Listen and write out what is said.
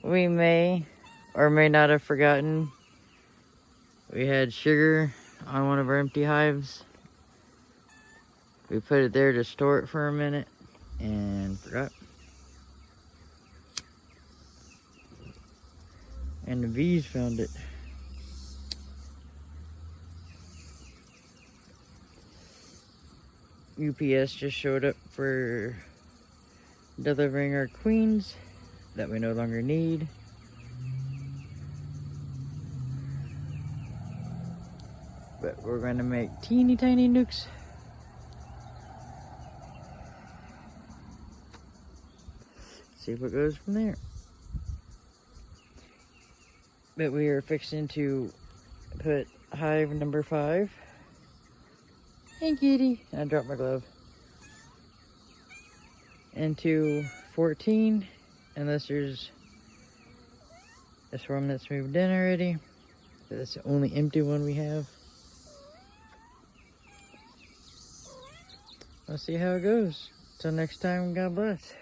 we may or may not have forgotten. We had sugar on one of our empty hives. We put it there to store it for a minute and forgot. And the bees found it. UPS just showed up for delivering our queens that we no longer need. But we're going to make teeny tiny nukes. See what goes from there. But we are fixing to put hive number 5. Hey kitty, I dropped my glove. Into 14, unless there's a swarm that's moved in already. That's the only empty one we have. We'll see how it goes. Till next time, God bless.